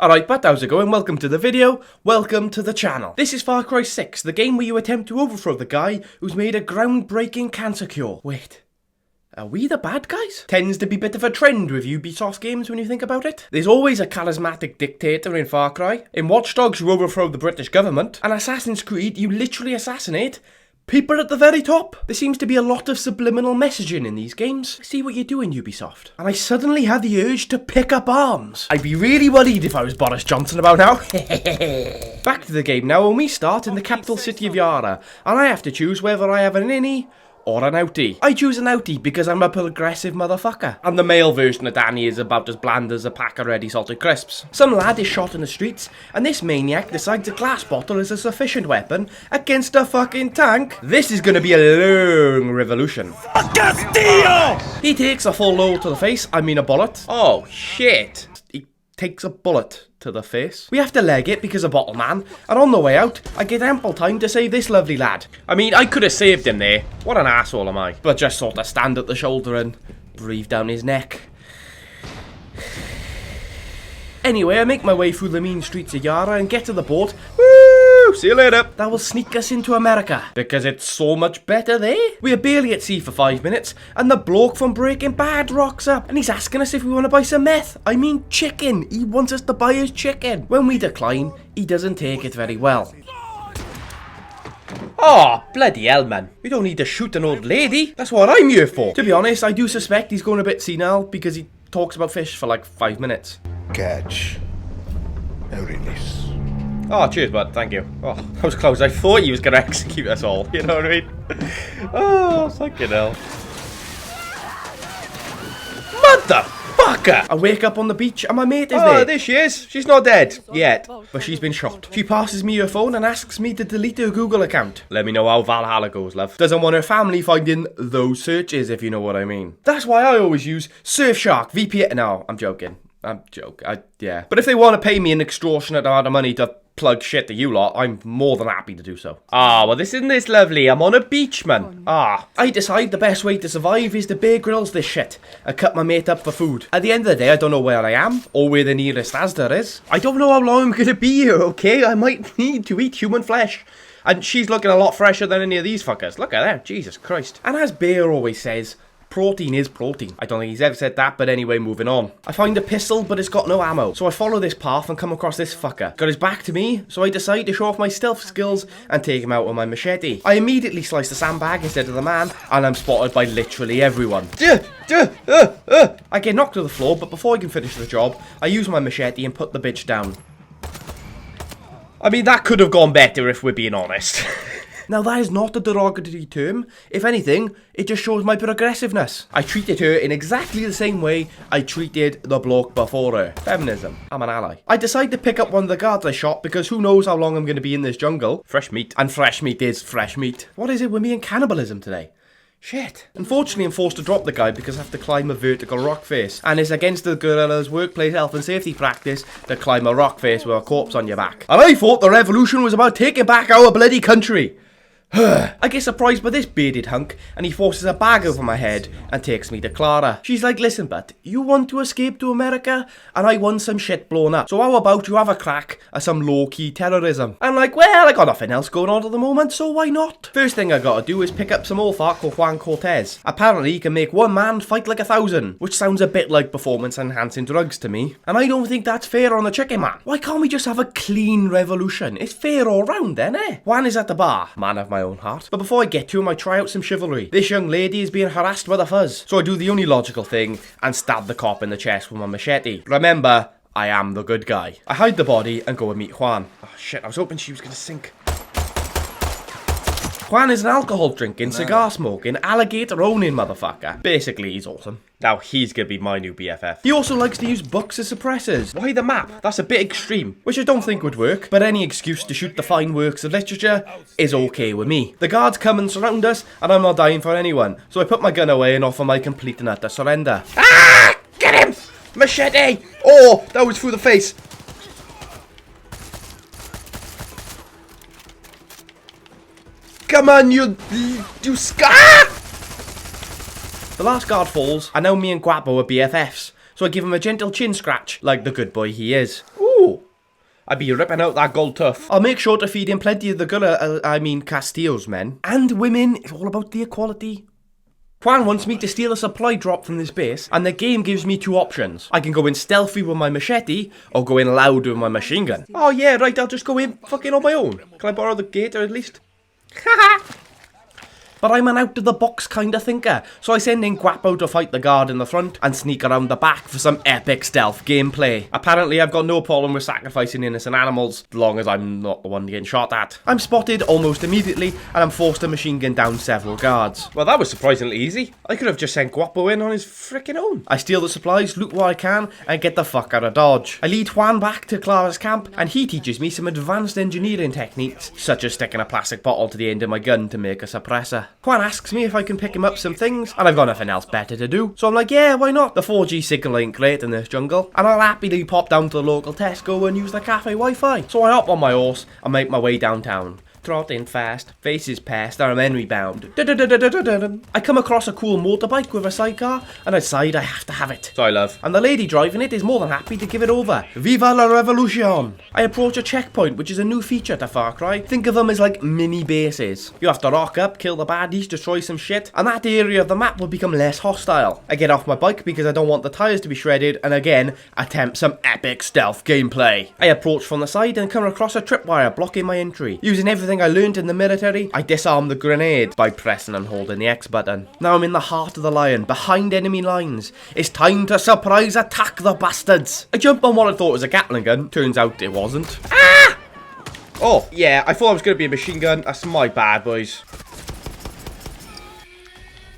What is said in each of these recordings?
Alright, but how's it going? Welcome to the video, welcome to the channel. This is Far Cry 6, the game where you attempt to overthrow the guy who's made a groundbreaking cancer cure. Wait, are we the bad guys? Tends to be a bit of a trend with Ubisoft games when you think about it. There's always a charismatic dictator in Far Cry. In Watch Dogs you overthrow the British government, and Assassin's Creed you literally assassinate people at the very top. There seems to be a lot of subliminal messaging in these games. I see what you're doing, Ubisoft. And I suddenly had the urge to pick up arms. I'd be really worried if I was Boris Johnson about now. Back to the game now, and we start in the capital city of Yara. And I have to choose whether I have an innie or an outie. I choose an outie because I'm a progressive motherfucker. And the male version of Danny is about as bland as a pack of ready salted crisps. Some lad is shot in the streets, and this maniac decides a glass bottle is a sufficient weapon against a fucking tank. This is gonna be a long revolution. He takes a full load to the face, I mean a bullet. Oh shit. He takes a bullet to the face. We have to leg it because of Bottle Man, and on the way out, I get ample time to save this lovely lad. I mean, I could have saved him there. What an asshole am I. But just sort of stand at the shoulder and breathe down his neck. Anyway, I make my way through the mean streets of Yara and get to the port. Woo! See you later. That will sneak us into America, because it's so much better there. We are barely at sea for 5 minutes, and the bloke from Breaking Bad rocks up, and he's asking us if we want to buy some meth. I mean chicken. He wants us to buy his chicken. When we decline, he doesn't take it very well. Oh, bloody hell, man. We don't need to shoot an old lady. That's what I'm here for. To be honest, I do suspect he's going a bit senile, because he talks about fish for like 5 minutes. Catch. Holiness. Oh, cheers, bud. Thank you. Oh, that was close. I thought he was going to execute us all. You know what I mean? Oh, fucking hell. Motherfucker! I wake up on the beach and my mate is there. Oh, there she is. She's not dead. Yet. But she's been shot. She passes me her phone and asks me to delete her Google account. Let me know how Valhalla goes, love. Doesn't want her family finding those searches, if you know what I mean. That's why I always use Surfshark VPN. No, I'm joking. Yeah. But if they want to pay me an extortionate amount of money to plug shit to you lot, I'm more than happy to do so. Ah, well, isn't this lovely? I'm on a beach, man. Ah. I decide the best way to survive is to Bear Grylls this shit and cut my mate up for food. At the end of the day, I don't know where I am or where the nearest Asda is. I don't know how long I'm gonna be here, okay? I might need to eat human flesh. And she's looking a lot fresher than any of these fuckers. Look at that, Jesus Christ. And as Bear always says, protein is protein. I don't think he's ever said that, but anyway, moving on. I find a pistol, but it's got no ammo. So I follow this path and come across this fucker. Got his back to me, so I decide to show off my stealth skills and take him out with my machete. I immediately slice the sandbag instead of the man, and I'm spotted by literally everyone. I get knocked to the floor, but before I can finish the job, I use my machete and put the bitch down. I mean, that could have gone better if we're being honest. Now, that is not a derogatory term. If anything, it just shows my progressiveness. I treated her in exactly the same way I treated the bloke before her. Feminism. I'm an ally. I decide to pick up one of the guards I shot because who knows how long I'm going to be in this jungle. Fresh meat. And fresh meat is fresh meat. What is it with me and cannibalism today? Shit. Unfortunately, I'm forced to drop the guy because I have to climb a vertical rock face. And it's against the guerrillas' workplace health and safety practice to climb a rock face with a corpse on your back. And I thought the revolution was about taking back our bloody country. I get surprised by this bearded hunk, and he forces a bag over my head and takes me to Clara. She's like, listen, but you want to escape to America, and I want some shit blown up. So how about you have a crack at some low-key terrorism? I'm like, well, I got nothing else going on at the moment, so why not? First thing I gotta do is pick up some old fart called Juan Cortez. Apparently, he can make one man fight like 1,000, which sounds a bit like performance-enhancing drugs to me. And I don't think that's fair on the chicken man. Why can't we just have a clean revolution? It's fair all round then, eh? Juan is at the bar, man of my own heart. But before I get to him, I try out some chivalry. This young lady is being harassed by the fuzz. So I do the only logical thing and stab the cop in the chest with my machete. Remember, I am the good guy. I hide the body and go and meet Juan. Oh shit, I was hoping she was gonna sink. Juan is an alcohol drinking, cigar smoking, alligator owning motherfucker. Basically, he's awesome. Now he's gonna be my new BFF. He also likes to use books as suppressors. Why the map? That's a bit extreme, which I don't think would work, but any excuse to shoot the fine works of literature is okay with me. The guards come and surround us, and I'm not dying for anyone, so I put my gun away and offer my complete and utter surrender. Ah! Get him! Machete! Oh, that was through the face. Come on, you scar! The last guard falls, and now me and Guapo are BFFs, so I give him a gentle chin scratch, like the good boy he is. Ooh, I'd be ripping out that gold tuff. I'll make sure to feed him plenty of the Castillo's men. And women, it's all about the equality. Juan wants me to steal a supply drop from this base, and the game gives me two options. I can go in stealthy with my machete, or go in loud with my machine gun. Oh yeah, right, I'll just go in fucking on my own. Can I borrow the gator at least? Haha! But I'm an out-of-the-box kind of thinker, so I send in Guapo to fight the guard in the front and sneak around the back for some epic stealth gameplay. Apparently, I've got no problem with sacrificing innocent animals, as long as I'm not the one getting shot at. I'm spotted almost immediately, and I'm forced to machine gun down several guards. Well, that was surprisingly easy. I could have just sent Guapo in on his frickin' own. I steal the supplies, loot what I can, and get the fuck out of Dodge. I lead Juan back to Clara's camp, and he teaches me some advanced engineering techniques, such as sticking a plastic bottle to the end of my gun to make a suppressor. Juan asks me if I can pick him up some things, and I've got nothing else better to do. So I'm like, yeah, why not? The 4G signal ain't great in this jungle, and I'll happily pop down to the local Tesco and use the cafe Wi-Fi. So I hop on my horse and make my way downtown. Trotting fast, faces past, I'm memory bound. I come across a cool motorbike with a sidecar, and I decide I have to have it. Sorry, love. And the lady driving it is more than happy to give it over. Viva la revolution! I approach a checkpoint, which is a new feature to Far Cry. Think of them as like mini bases. You have to rock up, kill the baddies, destroy some shit, and that area of the map will become less hostile. I get off my bike because I don't want the tyres to be shredded, and again, attempt some epic stealth gameplay. I approach from the side and come across a tripwire blocking my entry. Using everything I learned in the military, I disarm the grenade by pressing and holding the X button. Now I'm in the heart of the lion, behind enemy lines. It's time to surprise attack the bastards. I jump on what I thought was a Gatling gun, turns out it wasn't. Ah! Oh, yeah, I thought I was going to be a machine gun. That's my bad, boys.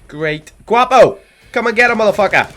Great. Guapo! Come and get him, motherfucker!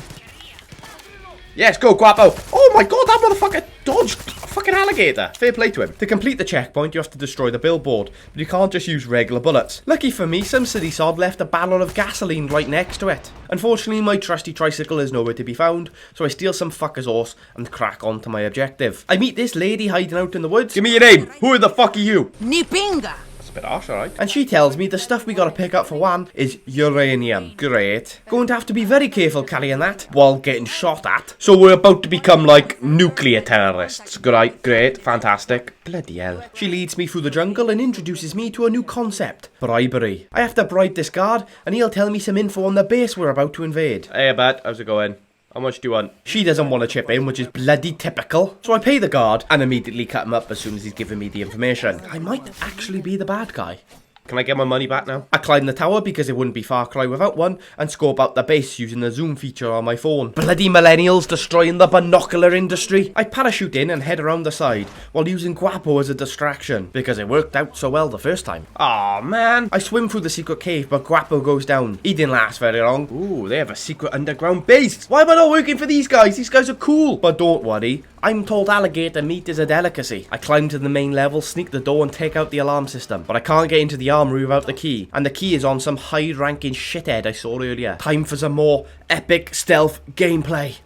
Yes, go, Guapo! Oh my god, that motherfucker dodged a fucking alligator! Fair play to him. To complete the checkpoint, you have to destroy the billboard, but you can't just use regular bullets. Lucky for me, some city sod left a barrel of gasoline right next to it. Unfortunately, my trusty tricycle is nowhere to be found, so I steal some fucker's horse and crack on to my objective. I meet this lady hiding out in the woods. Give me your name! Who the fuck are you? Nipinga! Bit harsh, alright. And she tells me the stuff we gotta pick up for one is uranium. Great. Going to have to be very careful carrying that while getting shot at. So we're about to become like nuclear terrorists. Great, fantastic. Bloody hell. She leads me through the jungle and introduces me to a new concept. Bribery. I have to bribe this guard and he'll tell me some info on the base we're about to invade. Hey, Bat, how's it going? How much do you want? She doesn't want to chip in, which is bloody typical. So I pay the guard and immediately cut him up as soon as he's given me the information. I might actually be the bad guy. Can I get my money back now? I climb the tower because it wouldn't be Far Cry without one and scope out the base using the zoom feature on my phone. Bloody millennials destroying the binocular industry. I parachute in and head around the side while using Guapo as a distraction because it worked out so well the first time. Aw, man. I swim through the secret cave but Guapo goes down. He didn't last very long. Ooh, they have a secret underground base. Why am I not working for these guys? These guys are cool. But don't worry. I'm told alligator meat is a delicacy. I climb to the main level, sneak the door and take out the alarm system. But I can't get into the armory without the key. And the key is on some high-ranking shithead I saw earlier. Time for some more epic stealth gameplay.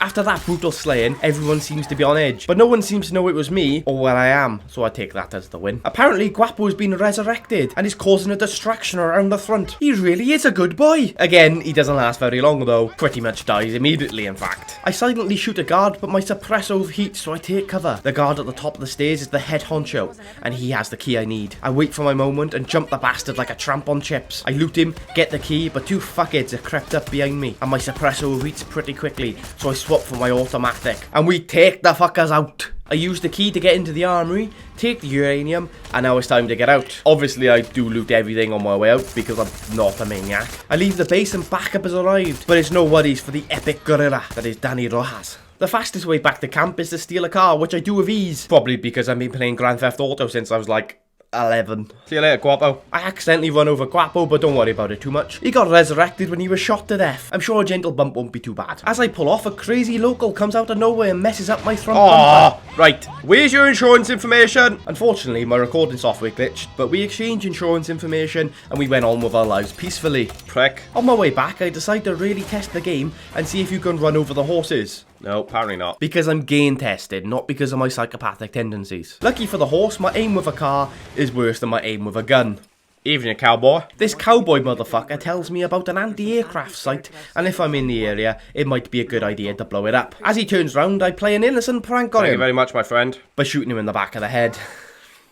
After that brutal slaying, everyone seems to be on edge, but no one seems to know it was me or where I am, so I take that as the win. Apparently, Guapo has been resurrected and is causing a distraction around the front. He really is a good boy. Again, he doesn't last very long though, pretty much dies immediately in fact. I silently shoot a guard, but my suppressor overheats, so I take cover. The guard at the top of the stairs is the head honcho, and he has the key I need. I wait for my moment and jump the bastard like a tramp on chips. I loot him, get the key, but two fuckheads are crept up behind me, and my suppressor overheats pretty quickly, so I swap for my automatic, and we take the fuckers out. I use the key to get into the armory, take the uranium, and now it's time to get out. Obviously, I do loot everything on my way out because I'm not a maniac. I leave the base and backup has arrived, but it's no worries for the epic gorilla that is Danny Rojas. The fastest way back to camp is to steal a car, which I do with ease. Probably because I've been playing Grand Theft Auto since I was like 11. See you later, Guapo. I accidentally run over Guapo, but don't worry about it too much. He got resurrected when he was shot to death. I'm sure a gentle bump won't be too bad. As I pull off, a crazy local comes out of nowhere and messes up my front bumper. Right. Where's your insurance information? Unfortunately, my recording software glitched, but we exchanged insurance information and we went on with our lives peacefully. Prick. On my way back, I decide to really test the game and see if you can run over the horses. No, apparently not. Because I'm gain tested, not because of my psychopathic tendencies. Lucky for the horse, my aim with a car is worse than my aim with a gun. Evening, cowboy. This cowboy motherfucker tells me about an anti-aircraft site, and if I'm in the area, it might be a good idea to blow it up. As he turns round, I play an innocent prank on him. Thank you very much, my friend. By shooting him in the back of the head.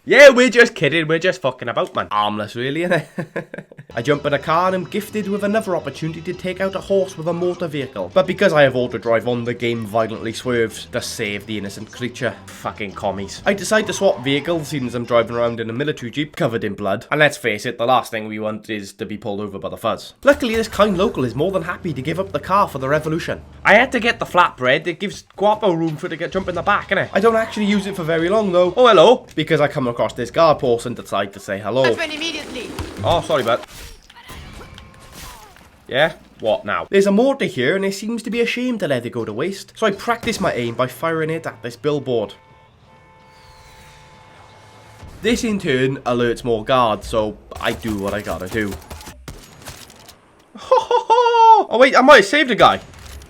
Yeah, we're just kidding. We're just fucking about, man. Harmless, really, innit? I jump in a car and am gifted with another opportunity to take out a horse with a motor vehicle. But because I have auto-drive on, the game violently swerves to save the innocent creature. Fucking commies. I decide to swap vehicles, seeing as I'm driving around in a military jeep covered in blood. And let's face it, the last thing we want is to be pulled over by the fuzz. Luckily, this kind local is more than happy to give up the car for the revolution. I had to get the flatbread. It gives Guapo room for it to jump in the back, innit? I don't actually use it for very long, though. Oh, hello. Because I come across this guard post and decide to say hello. Immediately. Oh, sorry, bud. Yeah? What now? There's a mortar here and it seems to be ashamed to let it go to waste. So I practice my aim by firing it at this billboard. This in turn alerts more guards, so I do what I gotta do. Oh wait, I might have saved a guy.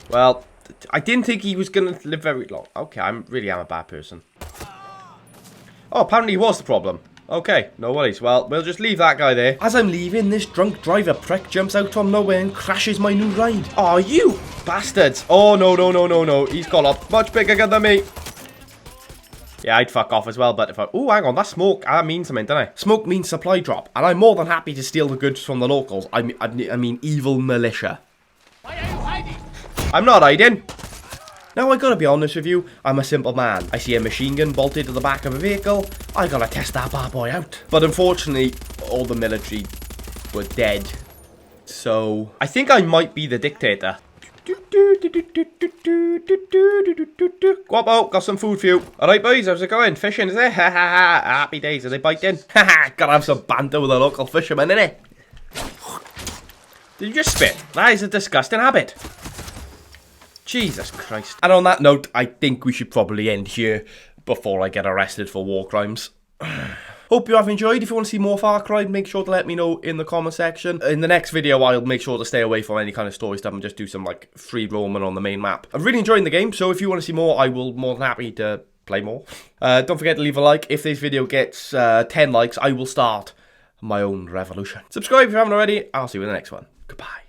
Well, I didn't think he was gonna live very long. Okay, I really am a bad person. Oh, apparently he was the problem. Okay, no worries. Well, we'll just leave that guy there. As I'm leaving, this drunk driver prick jumps out from nowhere and crashes my new ride. Oh, you bastards. Oh, no. He's got a much bigger gun than me. Yeah, I'd fuck off as well, but if I... Oh, hang on, that's smoke. That means something, doesn't it? Smoke means supply drop, and I'm more than happy to steal the goods from the locals. I mean evil militia. Why are you hiding? I'm not hiding. Now, I gotta be honest with you, I'm a simple man. I see a machine gun bolted to the back of a vehicle, I gotta test that bad boy out. But unfortunately, all the military were dead. So, I think I might be the dictator. Guapo, got some food for you. Alright boys, how's it going? Fishing, is it? Ha ha ha, happy days, are they biting? Haha, gotta have some banter with a local fisherman, innit? Did you just spit? That is a disgusting habit. Jesus Christ. And on that note, I think we should probably end here before I get arrested for war crimes. Hope you have enjoyed. If you want to see more Far Cry, make sure to let me know in the comment section. In the next video, I'll make sure to stay away from any kind of story stuff and just do some like free roaming on the main map. I'm really enjoying the game, so if you want to see more, I will more than happy to play more. Don't forget to leave a like. If this video gets 10 likes, I will start my own revolution. Subscribe if you haven't already. I'll see you in the next one. Goodbye.